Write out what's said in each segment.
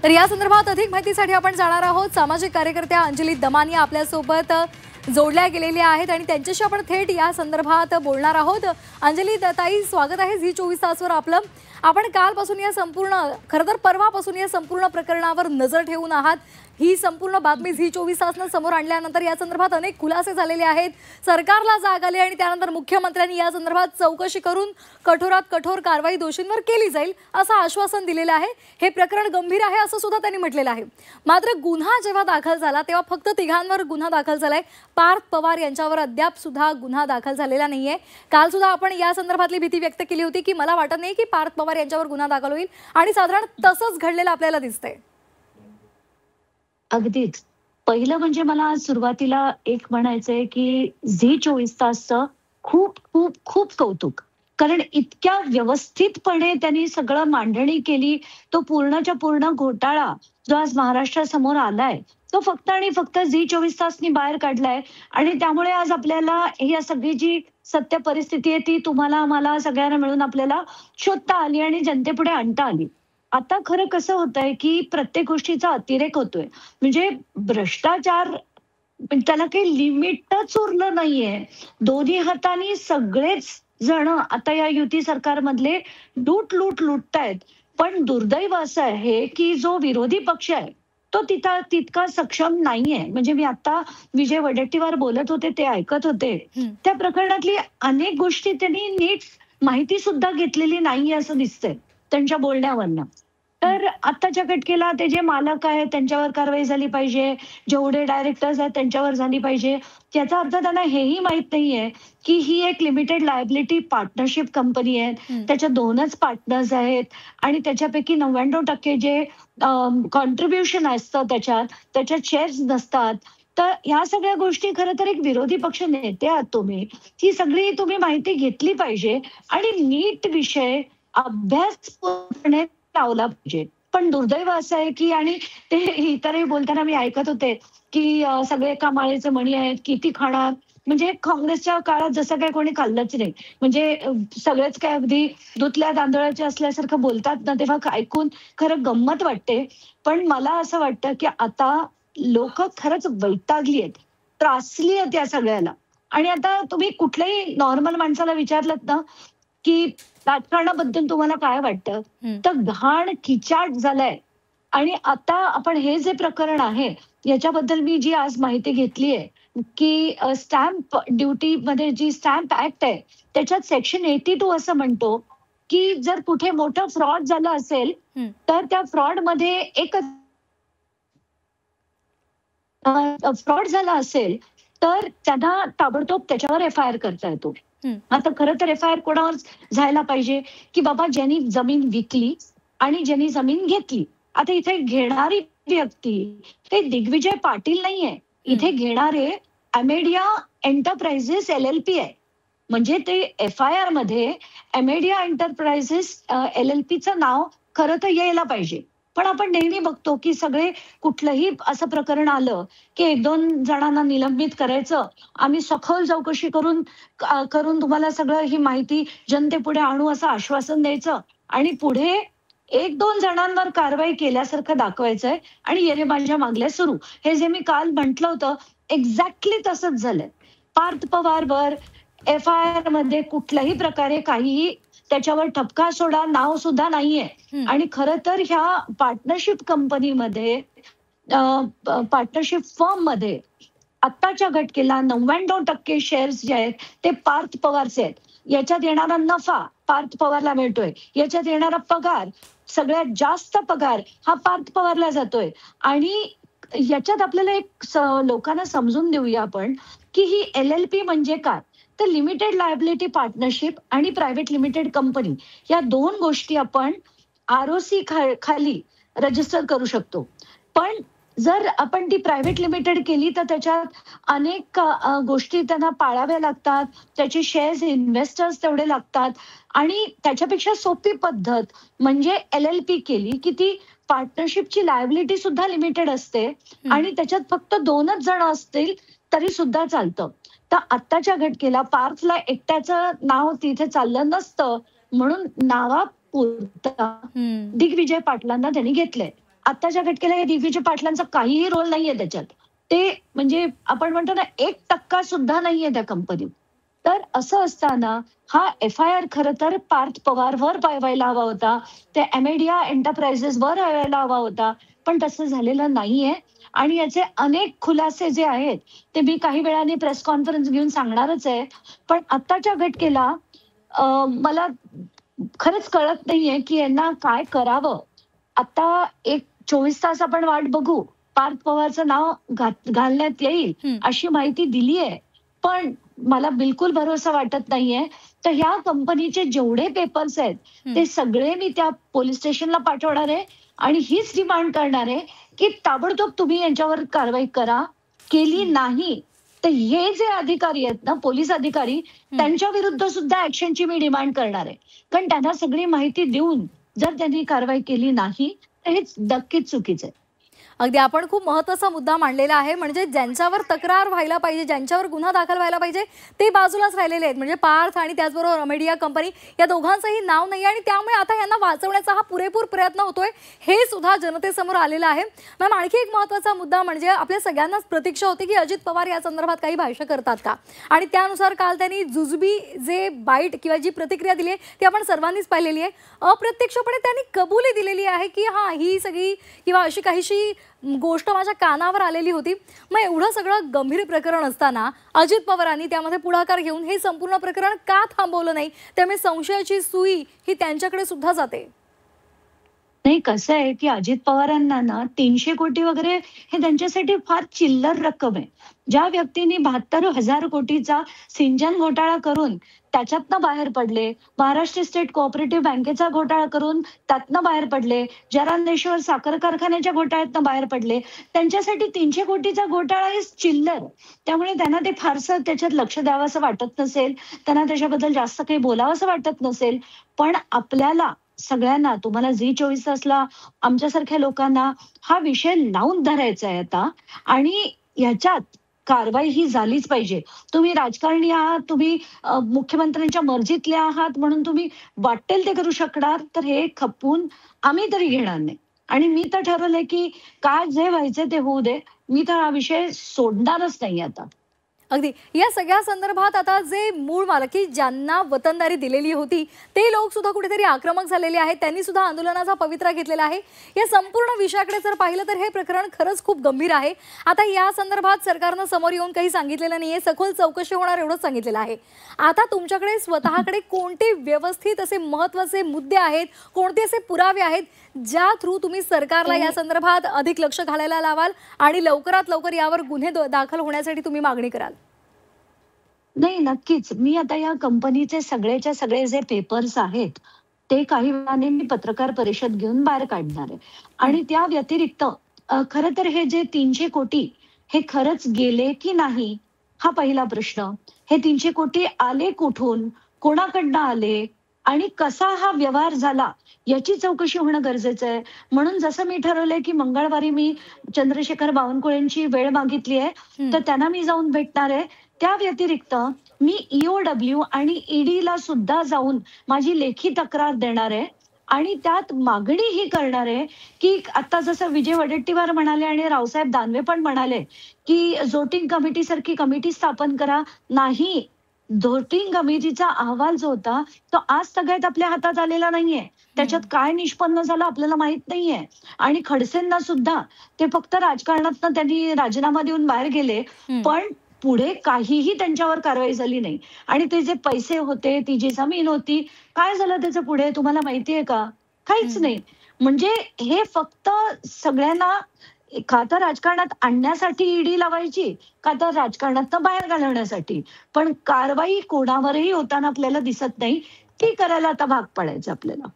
तर या संदर्भात अधिक माहितीसाठी आपण जाणार आहोत। सामाजिक कार्यकर्त्या अंजली दमानिया आपल्यासोबत जोडल्या गेलेल्या आहेत आणि त्यांच्याशी आपण थेट या संदर्भात बोलणार आहोत। अंजली ताई, स्वागत आहे झी 24 तासवर आपलं। आपण कालपासून या संपूर्ण खरं तर परवापासून या संपूर्ण प्रकरणावर नजर ठेवून आहात। ही संपूर्ण बातमी झी 24 तासनं समोर आणल्यानंतर या संदर्भात अनेक खुलासे झालेले आहेत। सरकारला जाग आली आणि त्यानंतर मुख्यमंत्र्यांनी या संदर्भात चौकशी करून कठोरात कठोर कारवाई दोषींवर केली जाईल असं आश्वासन दिलेलं आहे। हे प्रकरण गंभीर आहे असं सुद्धा त्यांनी म्हटलेलं आहे। मात्र गुन्हा जेव्हा दाखल झाला तेव्हा फक्त तिघांवर गुन्हा दाखल झालाय। पार्थ पवार यांच्यावर अद्याप सुद्धा गुन्हा दाखल झालेला नाहीये। काल सुद्धा आपण या संदर्भातली भीती व्यक्त केली होती की मला वाटत नाही की पार्थ पवार यांच्यावर गुन्हा दाखल होईल आणि साधारण तसंच घडलेलं आपल्याला दिसतंय। अगदीच पहिलं म्हणजे मला सुरुवातीला एक म्हणायचंय की झी 24 तासचं खूप खूप खूप कौतुक, कारण इतक्या व्यवस्थितपणे त्यांनी सगळं मांडणी केली। तो पूर्णच्या पूर्ण घोटाळा जो आज महाराष्ट्रासमोर आलाय तो फक्त आणि फक्त झी 24 तासनी बाहेर काढलाय आणि त्यामुळे आज आपल्याला ही सगळी जी सत्य परिस्थिती आहे ती तुम्हाला आम्हाला सगळ्यांना मिळून आपल्याला शोधता आली आणि जनतेपुढे आणता आली। आता खरं कसं होतंय की प्रत्येक गोष्टीचा अतिरेक होतोय, म्हणजे भ्रष्टाचार त्याला काही लिमिटच उरलं नाहीये। दोन्ही हातांनी सगळेच जण आता या युती सरकारमधले लुटतायत। पण दुर्दैव असं आहे की जो विरोधी पक्ष आहे तो तितका सक्षम नाहीये। म्हणजे मी आता विजय वडेट्टीवार बोलत होते ते ऐकत होते, त्या प्रकरणातली अनेक गोष्टी त्यांनी नीट माहिती सुद्धा घेतलेली नाहीये असं दिसतंय त्यांच्या बोलण्यावरनं। तर आत्ताच्या घटकेला ते जे मालक आहेत त्यांच्यावर कारवाई झाली पाहिजे, जेवढे डायरेक्टर्स आहेत त्यांच्यावर झाली पाहिजे। याचा अर्थ त्यांना हेही माहित नाहीये की ही एक लिमिटेड लायबिलिटी पार्टनरशिप कंपनी आहे, त्याच्या 2च पार्टनर्स आहेत आणि त्याच्यापैकी 99% जे कॉन्ट्रीब्युशन असतं त्याच्यात शेअर्स नसतात। तर ह्या सगळ्या गोष्टी खरं तर एक विरोधी पक्ष नेते आहात तुम्ही, ही सगळी तुम्ही माहिती घेतली पाहिजे आणि नीट विषय अभ्यासपूर्णपणे लावला पाहिजे। पण दुर्दैव असं आहे की आणि ते इतरही बोलताना मी ऐकत होते की सगळे कमाळीचे मणी आहेत, किती खाणार। म्हणजे काँग्रेसच्या काळात जसं काही कोणी खाल्लंच नाही, म्हणजे सगळेच काय अगदी धुतल्या तांदळाचे असल्यासारखं बोलतात ना, तेव्हा ऐकून खरं गंमत वाटते। पण मला असं वाटतं की आता लोक खरंच वैतागली आहेत, त्रासली आहेत या सगळ्याला। आणि आता तुम्ही कुठल्याही नॉर्मल माणसाला विचारलं ना की राजकारणाबद्दल तुम्हाला काय वाटतं, तर घाण खिचाट झालाय। आणि आता आपण हे जे प्रकरण आहे याच्याबद्दल मी जी आज माहिती घेतलीये की स्टॅम्प ड्युटी मध्ये जी स्टॅम्प ऍक्ट आहे त्याच्यात सेक्शन 82 असं म्हणतो की जर कुठे मोठं फ्रॉड झालं असेल तर त्या फ्रॉड मध्ये फ्रॉड झाला असेल तर त्यांना ताबडतोब त्याच्यावर FIR करता येतो। आता खरं तर FIR कोणावर जायला पाहिजे की बाबा ज्यांनी जमीन विकली आणि ज्यांनी जमीन घेतली। आता इथे घेणारी व्यक्ती ते दिग्विजय पाटील नाहीये, इथे घेणारे अमेडिया एंटरप्राइजेस LLP आहे। म्हणजे ते FIR मध्ये अमेडिया एंटरप्राइजेस LLPचं नाव खरं तर यायला पाहिजे। पण आपण नेहमी बघतो की सगळे कुठलंही असं प्रकरण आलं की 1-2 जणांना निलंबित करायचं, आम्ही सखोल चौकशी करून तुम्हाला सगळं ही माहिती जनतेपुढे आणू असं आश्वासन द्यायचं आणि पुढे 1-2 जणांवर कारवाई केल्यासारखं दाखवायचंय आणि येणे माझ्या मागल्या सुरू। हे जे मी काल म्हटलं होतं एक्झॅक्टली तसंच झालंय। पार्थ पवारवर FIR मध्ये कुठल्याही प्रकारे काहीही त्याच्यावर ठपका सोडा नाव सुद्धा नाहीये। आणि खरं तर ह्या पार्टनरशिप कंपनीमध्ये पार्टनरशिप फर्म मध्ये आत्ताच्या घटकेला 99% शेअर्स जे आहेत ते पार्थ पवारचे आहेत। याच्यात येणारा नफा पार्थ पवारला मिळतोय, याच्यात येणारा पगार सगळ्यात जास्त पगार हा पार्थ पवारला जातोय। आणि याच्यात आपल्याला एक लोकांना समजून देऊया आपण की ही LLP म्हणजे काय, तर लिमिटेड लायबिलिटी पार्टनरशिप आणि प्रायव्हेट लिमिटेड कंपनी या 2 गोष्टी आपण ROC खाली रजिस्टर करू शकतो। पण जर आपण ती प्रायव्हेट लिमिटेड केली तर त्याच्यात अनेक गोष्टी त्यांना पाळाव्या लागतात, त्याचे शेअर्स इन्व्हेस्टर्स तेवढे लागतात आणि त्याच्यापेक्षा सोपी पद्धत म्हणजे LLP केली की ती पार्टनरशिपची लायबिलिटी सुद्धा लिमिटेड असते आणि त्याच्यात फक्त 2च जण असतील तरी सुद्धा चालतं। तर आत्ताच्या घटकेला पार्थला एकट्याचं नाव तिथे चाललं नसतं म्हणून नावापुरता दिग्विजय पाटलांना त्यांनी घेतलंय आत्ताच्या घटनेला दिग्विजय पाटलांचा काहीही रोल नाहीये त्याच्यात. ते म्हणजे आपण म्हणतो ना 1% सुद्धा नाहीये त्या कंपनीत. तर असं असताना हा FIR खरं तर पार्थ पवारवर व्हायला हवा होता, त्या एमेडिया एंटरप्राइजेसवर व्हायला हवा होता, पण तसं झालेलं नाहीये. आणि याचे अनेक खुलासे जे आहेत ते मी काही वेळाने प्रेस कॉन्फरन्स घेऊन सांगणारच आहे. पण आत्ताच्या घटनेला मला खरंच कळत नाहीये की यांना काय करावं. आता एक 24 तास आपण वाट बघू. पार्थ पवारचं नाव घालण्यात येईल अशी माहिती दिली आहे. पण मला बिलकुल भरोसा वाटत नाहीये. तर ह्या कंपनीचे जेवढे पेपर्स आहेत ते सगळे मी त्या पोलीस स्टेशनला पाठवणार आहे आणि हीच डिमांड करणार आहे की ताबडतोब तुम्ही यांच्यावर कारवाई करा. केली नाही तर हे जे अधिकारी आहेत ना, पोलीस अधिकारी, त्यांच्या विरुद्ध सुद्धा ऍक्शनची मी डिमांड करणार आहे. कारण त्यांना सगळी माहिती देऊन जर त्यांनी कारवाई केली नाही तर हे नक्कीच चुकीचं आहे. अगदी आपण खूप महत्त्वाचा मुद्दा मांडलेला आहे. म्हणजे ज्यांच्यावर तक्रार व्हायला पाहिजे, ज्यांच्यावर गुन्हा दाखल व्हायला पाहिजे ते बाजूलाच राहिलेले आहेत. म्हणजे पार्थ आणि त्याचबरोबर अमेडिया कंपनी या दोघांचंही नाव नाही आणि त्यामुळे आता यांना वाचवण्याचा हा पुरेपूर प्रयत्न होतोय हे सुद्धा जनतेसमोर आलेलं आहे. मॅम, आणखी एक महत्त्वाचा मुद्दा म्हणजे आपल्या सगळ्यांनाच प्रतीक्षा होती की अजित पवार या संदर्भात काही भाष्य करतात का, आणि त्यानुसार काल त्यांनी जुजबी जे बाईट किंवा जी प्रतिक्रिया दिली आहे ती आपण सर्वांनीच पाहिलेली आहे. अप्रत्यक्षपणे त्यांनी कबुली दिलेली आहे की हां, ही सगळी किंवा अशी काहीशी गोष्ट माझ्या कानावर आलेली होती. मग एवढं सगळं गंभीर प्रकरण असताना अजित पवारांनी त्यामध्ये पुढाकार घेऊन हे संपूर्ण प्रकरण का थांबवलं नाही? त्यामुळे संशयाची सुई ही त्यांच्याकडे सुद्धा जाते. नाही, कसं आहे की अजित पवारांना ना 300 कोटी वगैरे हे त्यांच्यासाठी फार चिल्लर रक्कम आहे. ज्या व्यक्तींनी 72,000 कोटीचा सिंचन घोटाळा करून त्याच्यातनं बाहेर पडले, महाराष्ट्र स्टेट कोऑपरेटिव्ह बँकेचा घोटाळा करून त्यातनं बाहेर पडले, जरांदेश्वर साखर कारखान्याच्या घोटाळ्यातनं बाहेर पडले, त्यांच्यासाठी 300 कोटीचा घोटाळा हे चिल्लर. त्यामुळे त्यांना ते फारसं त्याच्यात लक्ष द्यावं असं वाटत नसेल, त्यांना त्याच्याबद्दल जास्त काही बोलावं असं वाटत नसेल. पण आपल्याला सगळ्यांना, तुम्हाला झी 24 तासला आमच्यासारख्या लोकांना हा विषय लावून धरायचा आहे आता. आणि ह्याच्यात कारवाई ही झालीच पाहिजे. तुम्ही राजकारणी आहात, तुम्ही मुख्यमंत्र्यांच्या मर्जीतले आहात म्हणून तुम्ही वाटेल ते करू शकणार, तर हे खपवून आम्ही तरी घेणार नाही. आणि मी तर ठरवलंय की काय जे व्हायचे ते होऊ दे, मी तर हा विषय सोडणारच नाही आता. अगदी या सगळ्या संदर्भात आता जे मूळ मालकी ज्यांना वतनदारी दिलेली होती ते लोक सुद्धा कुठेतरी आक्रमक झालेले आहेत. त्यांनी सुद्धा आंदोलनाचा पवित्रा घेतलेला आहे. या संपूर्ण विषयाकडे जर पाहिलं तर हे प्रकरण खरंच खूप गंभीर आहे. आता या संदर्भात सरकारनं समोर येऊन काही सांगितलेलं नाहीये, सखोल चौकशी होणार एवढंच सांगितलेलं आहे. आता तुमच्याकडे स्वतःकडे कोणते व्यवस्थित असे महत्त्वाचे मुद्दे आहेत, कोणते असे पुरावे आहेत ज्या थ्रू तुम्ही सरकारला या संदर्भात अधिक लक्ष घालायला लावाल आणि लवकरात लवकर यावर गुन्हे दाखल होण्यासाठी तुम्ही मागणी कराल? नाही, नक्कीच. मी आता या कंपनीचे सगळेच्या सगळे जे पेपर्स आहेत ते काही वेळाने मी पत्रकार परिषद घेऊन बाहेर काढणार आहे. आणि त्या व्यतिरिक्त खरं तर हे जे 300 कोटी हे खरंच गेले की नाही हा पहिला प्रश्न. हे 300 कोटी आले कुठून, कोणाकडनं आले आणि कसा हा व्यवहार झाला याची चौकशी होणं गरजेचं आहे. म्हणून जसं मी ठरवलंय की मंगळवारी मी चंद्रशेखर बावनकुळेंची वेळ मागितली आहे, तर त्यांना मी जाऊन भेटणार आहे. त्या व्यतिरिक्त मी EOW आणि EDला सुद्धा जाऊन माझी लेखी तक्रार देणार आहे आणि त्यात मागणी ही करणार आहे की आता जसं विजय वडेट्टीवार म्हणाले आणि रावसाहेब दानवे पण म्हणाले की झोटिंग कमिटी सारखी कमिटी स्थापन करा. नाही, झोटिंग कमिटीचा अहवाल जो होता तो आज सगळ्यात आपल्या हातात आलेला नाहीये. त्याच्यात काय निष्पन्न झालं आपल्याला माहित नाहीये. आणि खडसेंना सुद्धा ते फक्त राजकारणातनं त्यांनी राजीनामा देऊन बाहेर गेले, पण पुढे काहीही त्यांच्यावर कारवाई झाली नाही. आणि ते जे पैसे होते, ती जी जमीन होती, काय झालं त्याचं पुढे तुम्हाला माहितीये का? काहीच नाही. म्हणजे हे फक्त सगळ्यांना का तर राजकारणात आणण्यासाठी ईडी लावायची, का तर राजकारणातनं बाहेर घालवण्यासाठी. पण कारवाई कोणावरही होताना आपल्याला दिसत नाही. ती करायला आता भाग पडायचं आपल्याला.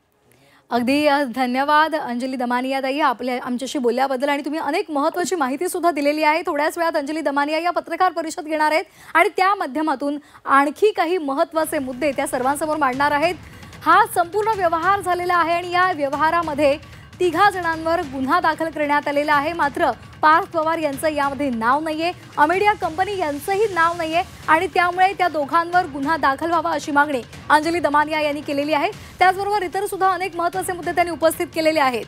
अगदी धन्यवाद अंजली दमानिया ताई आमच्याशी बोलल्याबद्दल. आणि तुम्ही अनेक महत्त्वाची माहिती सुद्धा दिलेली आहे. थोड्याच वेळात अंजली दमानिया या पत्रकार परिषद घेणार आहेत आणि त्या माध्यमातून आणखी काही महत्त्वाचे मुद्दे त्या सर्वांसमोर मांडणार आहेत. हा संपूर्ण व्यवहार झालेला आहे आणि या व्यवहारामध्ये 3 जणांवर गुन्हा दाखल करण्यात आलेला आहे. मात्र पार्थ पवार यांचं यामध्ये नाव नाहीये, अमेडिया कंपनी यांचंही नाव नाहीये आणि त्यामुळे त्या दोघांवर गुन्हा दाखल व्हावा अशी मागणी अंजली दमानिया यांनी केलेली आहे. त्याचबरोबर इतर सुद्धा अनेक महत्त्वाचे मुद्दे त्यांनी उपस्थित केलेले आहेत.